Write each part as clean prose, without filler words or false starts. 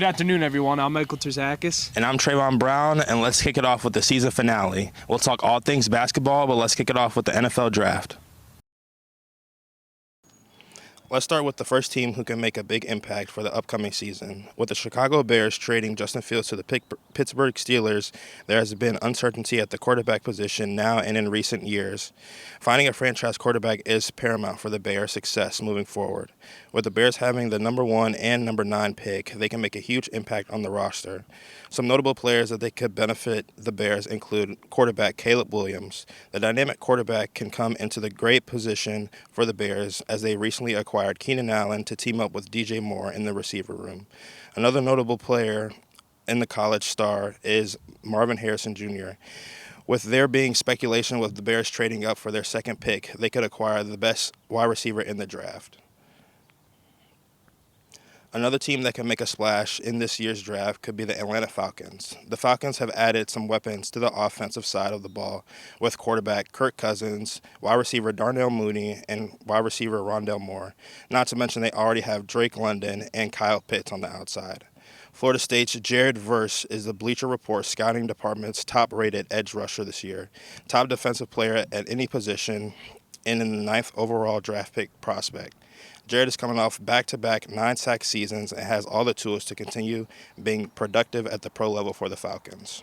Good afternoon, everyone. I'm Michael Terzakis. And I'm Trayvon Brown, and let's kick it off with the season finale. We'll talk all things basketball, but let's kick it off with the NFL draft. Let's start with the first team who can make a big impact for the upcoming season. With the Chicago Bears trading Justin Fields to the Pittsburgh Steelers, there has been uncertainty at the quarterback position now and in recent years. Finding a franchise quarterback is paramount for the Bears' success moving forward. With the Bears having the number 1 and number 9 pick, they can make a huge impact on the roster. Some notable players that they could benefit the Bears include quarterback Caleb Williams. The dynamic quarterback can come into the great position for the Bears as they recently acquired Keenan Allen to team up with DJ Moore in the receiver room. Another notable player in the college star is Marvin Harrison Jr. With there being speculation with the Bears trading up for their second pick, they could acquire the best wide receiver in the draft. Another team that can make a splash in this year's draft could be the Atlanta Falcons. The Falcons have added some weapons to the offensive side of the ball with quarterback Kirk Cousins, wide receiver Darnell Mooney, and wide receiver Rondell Moore. Not to mention they already have Drake London and Kyle Pitts on the outside. Florida State's Jared Verse is the Bleacher Report scouting department's top-rated edge rusher this year, top defensive player at any position, and in the 9th overall draft pick prospect. Jared is coming off back-to-back 9-sack seasons and has all the tools to continue being productive at the pro level for the Falcons.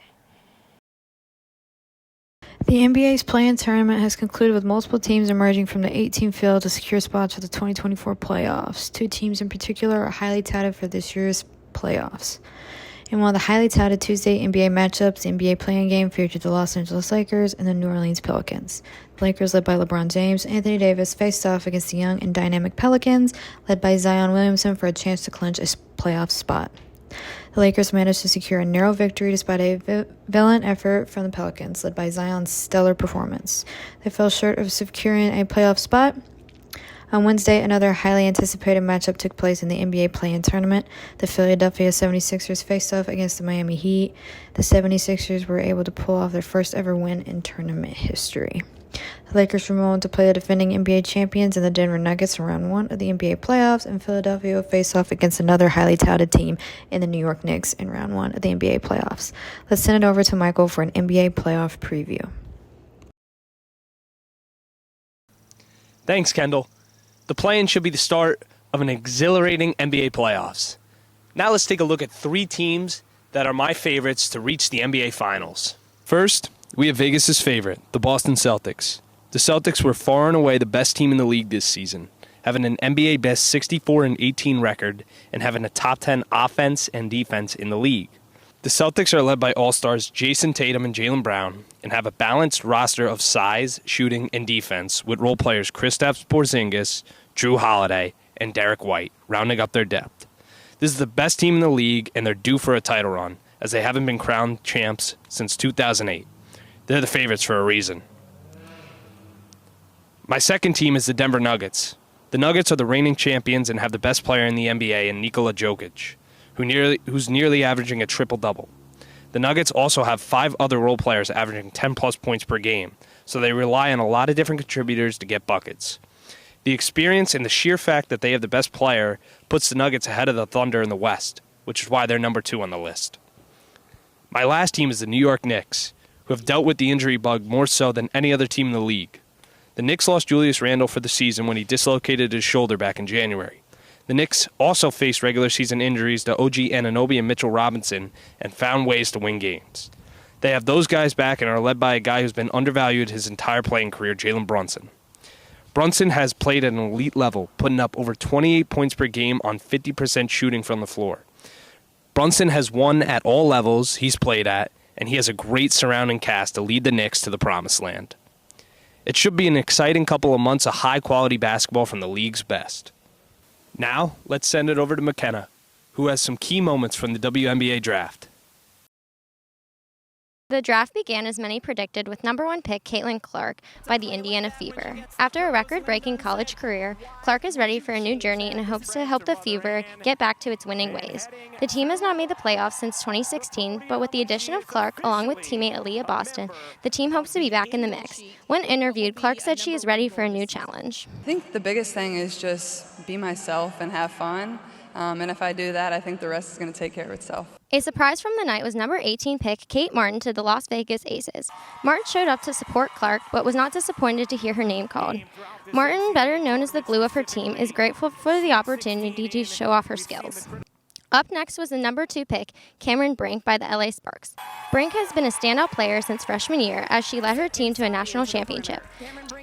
The NBA's play-in tournament has concluded with multiple teams emerging from the 8-team field to secure spots for the 2024 playoffs. 2 teams in particular are highly touted for this year's playoffs. In one of the highly touted Tuesday NBA matchups, the NBA play-in game featured the Los Angeles Lakers and the New Orleans Pelicans. The Lakers, led by LeBron James and Anthony Davis, faced off against the young and dynamic Pelicans, led by Zion Williamson, for a chance to clinch a playoff spot. The Lakers managed to secure a narrow victory despite a valiant effort from the Pelicans, led by Zion's stellar performance. They fell short of securing a playoff spot. On Wednesday, another highly anticipated matchup took place in the NBA play-in tournament. The Philadelphia 76ers faced off against the Miami Heat. The 76ers were able to pull off their first ever win in tournament history. The Lakers were on to play the defending NBA champions and the Denver Nuggets in round 1 of the NBA playoffs, and Philadelphia will face off against another highly touted team in the New York Knicks in round 1 of the NBA playoffs. Let's send it over to Michael for an NBA playoff preview. Thanks, Kendall. The play-in should be the start of an exhilarating NBA playoffs. Now let's take a look at 3 teams that are my favorites to reach the NBA Finals. First, we have Vegas' favorite, the Boston Celtics. The Celtics were far and away the best team in the league this season, having an NBA best 64-18 record and having a top 10 offense and defense in the league. The Celtics are led by all-stars Jason Tatum and Jaylen Brown and have a balanced roster of size, shooting, and defense with role players Kristaps Porzingis, Jrue Holiday, and Derek White rounding up their depth. This is the best team in the league, and they're due for a title run, as they haven't been crowned champs since 2008. They're the favorites for a reason. My second team is the Denver Nuggets. The Nuggets are the reigning champions and have the best player in the NBA in Nikola Jokic, who's nearly averaging a triple-double. The Nuggets also have 5 other role players averaging 10-plus points per game, so they rely on a lot of different contributors to get buckets. The experience and the sheer fact that they have the best player puts the Nuggets ahead of the Thunder in the West, which is why they're number 2 on the list. My last team is the New York Knicks, who have dealt with the injury bug more so than any other team in the league. The Knicks lost Julius Randle for the season when he dislocated his shoulder back in January. The Knicks also faced regular season injuries to OG Anunoby and Mitchell Robinson and found ways to win games. They have those guys back and are led by a guy who's been undervalued his entire playing career, Jalen Brunson. Brunson has played at an elite level, putting up over 28 points per game on 50% shooting from the floor. Brunson has won at all levels he's played at, and he has a great surrounding cast to lead the Knicks to the promised land. It should be an exciting couple of months of high-quality basketball from the league's best. Now, let's send it over to McKenna, who has some key moments from the WNBA draft. The draft began as many predicted with number 1 pick Caitlin Clark by the Indiana Fever. After a record-breaking college career, Clark is ready for a new journey and hopes to help the Fever get back to its winning ways. The team has not made the playoffs since 2016, but with the addition of Clark, along with teammate Aaliyah Boston, the team hopes to be back in the mix. When interviewed, Clark said she is ready for a new challenge. I think the biggest thing is just be myself and have fun. And if I do that, I think the rest is going to take care of itself. A surprise from the night was number 18 pick Kate Martin to the Las Vegas Aces. Martin showed up to support Clark, but was not disappointed to hear her name called. Martin, better known as the glue of her team, is grateful for the opportunity to show off her skills. Up next was the number 2 pick, Cameron Brink by the LA Sparks. Brink has been a standout player since freshman year as she led her team to a national championship.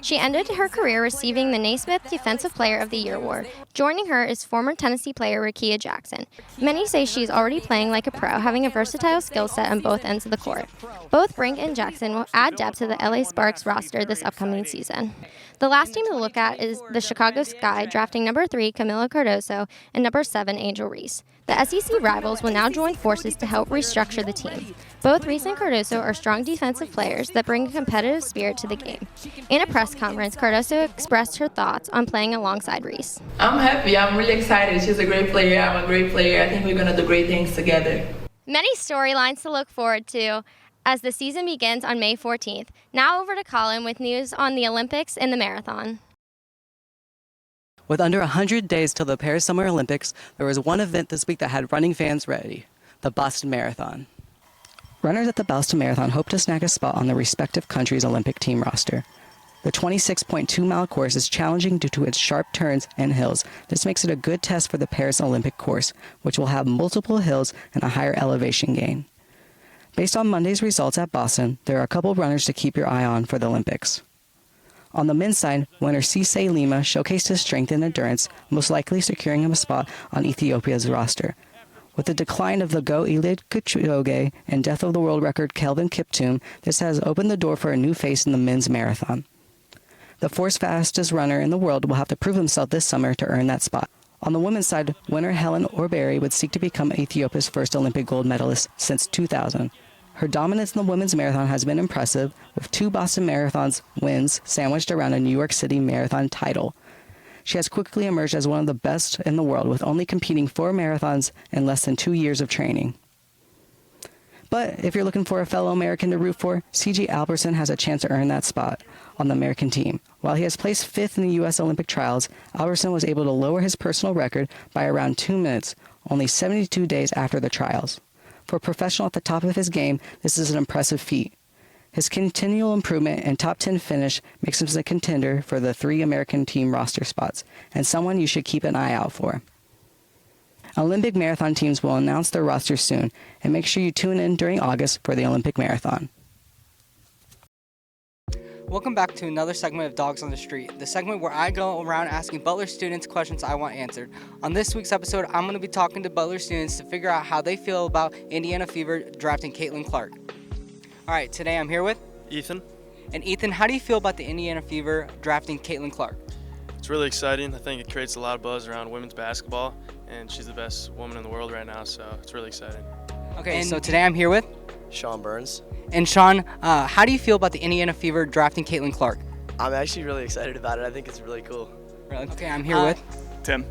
She ended her career receiving the Naismith Defensive Player of the Year award. Joining her is former Tennessee player Rickea Jackson. Many say she is already playing like a pro, having a versatile skill set on both ends of the court. Both Brink and Jackson will add depth to the LA Sparks roster this upcoming season. The last team to look at is the Chicago Sky, drafting number 3 Camila Cardoso and number 7 Angel Reese. The SEC rivals will now join forces to help restructure the team. Both Reese and Cardoso are strong defensive players that bring a competitive spirit to the game. In a press conference, Cardoso expressed her thoughts on playing alongside Reese. I'm happy. I'm really excited. She's a great player. I'm a great player. I think we're going to do great things together. Many storylines to look forward to as the season begins on May 14th. Now over to Colin with news on the Olympics and the marathon. With under 100 days till the Paris Summer Olympics, there was one event this week that had running fans ready, the Boston Marathon. Runners at the Boston Marathon hope to snag a spot on their respective country's Olympic team roster. The 26.2-mile course is challenging due to its sharp turns and hills. This makes it a good test for the Paris Olympic course, which will have multiple hills and a higher elevation gain. Based on Monday's results at Boston, there are a couple runners to keep your eye on for the Olympics. On the men's side, winner Cisse Lima showcased his strength and endurance, most likely securing him a spot on Ethiopia's roster. With the decline of the Go Eliud Kipchoge and death of the world record Kelvin Kiptum, this has opened the door for a new face in the men's marathon. The fourth fastest runner in the world will have to prove himself this summer to earn that spot. On the women's side, winner Helen Orberry would seek to become Ethiopia's first Olympic gold medalist since 2000. Her dominance in the women's marathon has been impressive, with 2 Boston Marathon's wins sandwiched around a New York City Marathon title. She has quickly emerged as one of the best in the world, with only competing 4 marathons in less than 2 years of training. But if you're looking for a fellow American to root for, C.J. Albertson has a chance to earn that spot on the American team. While he has placed 5th in the U.S. Olympic trials, Albertson was able to lower his personal record by around 2 minutes, only 72 days after the trials. For a professional at the top of his game, this is an impressive feat. His continual improvement and top 10 finish makes him a contender for the 3 American team roster spots, and someone you should keep an eye out for. Olympic marathon teams will announce their rosters soon, and make sure you tune in during August for the Olympic Marathon. Welcome back to another segment of Dogs on the Street, the segment where I go around asking Butler students questions I want answered. On this week's episode, I'm going to be talking to Butler students to figure out how they feel about Indiana Fever drafting Caitlin Clark. All right, today I'm here with Ethan. And Ethan, how do you feel about the Indiana Fever drafting Caitlin Clark? It's really exciting. I think it creates a lot of buzz around women's basketball, and she's the best woman in the world right now, so it's really exciting. Okay, so today I'm here with Sean Burns. And Sean, how do you feel about the Indiana Fever drafting Caitlin Clark? I'm actually really excited about it. I think it's really cool. Really? Okay, I'm here with Tim.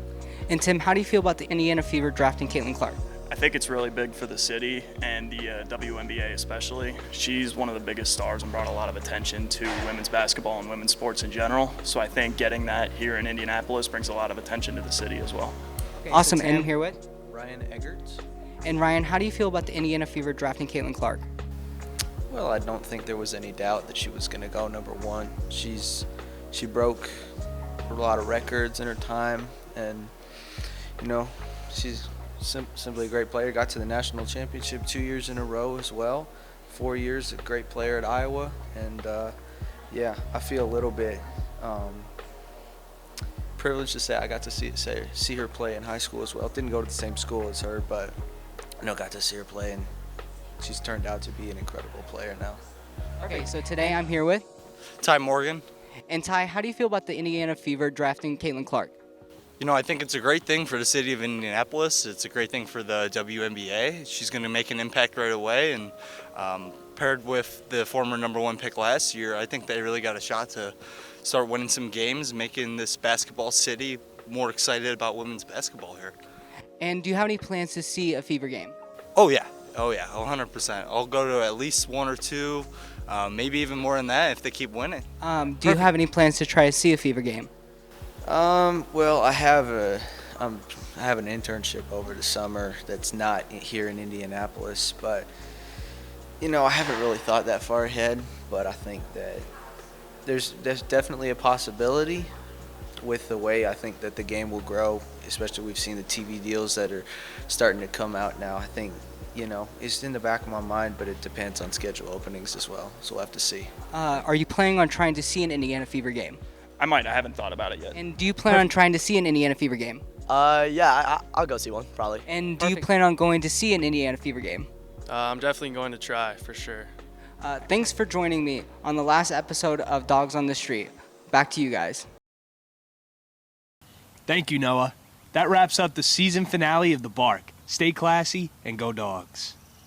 And Tim, how do you feel about the Indiana Fever drafting Caitlin Clark? I think it's really big for the city and the WNBA especially. She's one of the biggest stars and brought a lot of attention to women's basketball and women's sports in general. So I think getting that here in Indianapolis brings a lot of attention to the city as well. Okay, awesome, and I'm here with Ryan Eggerts. And Ryan, how do you feel about the Indiana Fever drafting Caitlin Clark? Well, I don't think there was any doubt that she was going to go number 1. She broke a lot of records in her time, and she's simply a great player. Got to the national championship 2 years in a row as well. 4 years, a great player at Iowa, and I feel a little bit privileged to say I got to see her play in high school as well. Didn't go to the same school as her, but got to see her play, and she's turned out to be an incredible player now. Okay, so today I'm here with Ty Morgan. And Ty, how do you feel about the Indiana Fever drafting Caitlin Clark? I think it's a great thing for the city of Indianapolis. It's a great thing for the WNBA. She's going to make an impact right away, and paired with the former number 1 pick last year, I think they really got a shot to start winning some games, making this basketball city more excited about women's basketball here. And do you have any plans to see a Fever game? Oh yeah, 100%. I'll go to at least 1 or 2, maybe even more than that if they keep winning. Do you have any plans to try to see a Fever game? Well, I have a I have an internship over the summer that's not here in Indianapolis, but you know, I haven't really thought that far ahead, but I think that there's definitely a possibility with the way I think that the game will grow, especially we've seen the TV deals that are starting to come out now. I think, you know, it's in the back of my mind, but it depends on schedule openings as well, so we'll have to see. Are you planning on trying to see an Indiana Fever game? I might. I haven't thought about it yet. And do you plan on trying to see an Indiana Fever game? Yeah, I'll go see one, probably. And do you plan on going to see an Indiana Fever game? I'm definitely going to try, for sure. Thanks for joining me on the last episode of Dogs on the Street. Back to you guys. Thank you, Noah. That wraps up the season finale of The Bark. Stay classy and go Dogs.